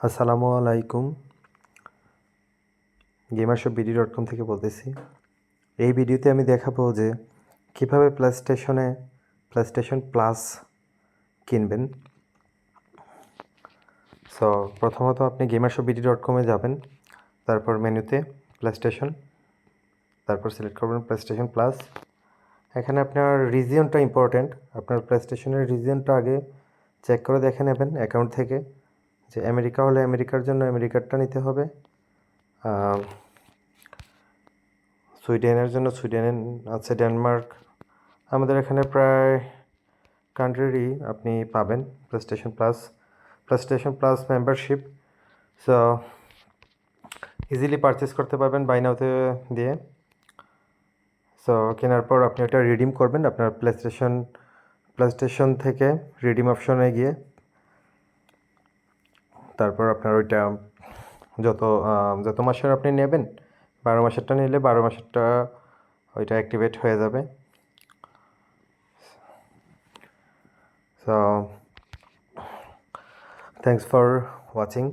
আসসালামু আলাইকুম। gamershopbd.com থেকে বলতেছি। এই ভিডিওতে আমি দেখাবো যে কীভাবে প্লেস্টেশন প্লাস কিনবেন। সো প্রথমত আপনি gamershopbd.com-এ যাবেন, তারপর মেনুতে প্লেস্টেশন, তারপর সিলেক্ট করবেন প্লেস্টেশন প্লাস। এখানে আপনার রিজিয়নটা ইম্পর্ট্যান্ট। আপনার প্লেস্টেশনের রিজিয়নটা আগে চেক করে দেখে নেবেন অ্যাকাউন্ট থেকে, যে আমেরিকা হলে আমেরিকার জন্য আমেরিকারটা নিতে হবে, সুইডেনের জন্য সুইডেন আছে, ডেনমার্ক। আমাদের এখানে প্রায় কান্ট্রিরই আপনি পাবেন PlayStation plus membership. So easily purchase করতে পারবেন বাই নাওতে দিয়ে। সো কেনার পর আপনি ওটা রিডিম করবেন আপনার প্লেস্টেশন থেকে রিডিম অপশনে গিয়ে। তারপর আপনার ওইটা যত মাসের আপনি নেবেন, 12 মাসেরটা নিলে 12 মাসেরটা ওইটা অ্যাক্টিভেট হয়ে যাবে। So thanks for watching.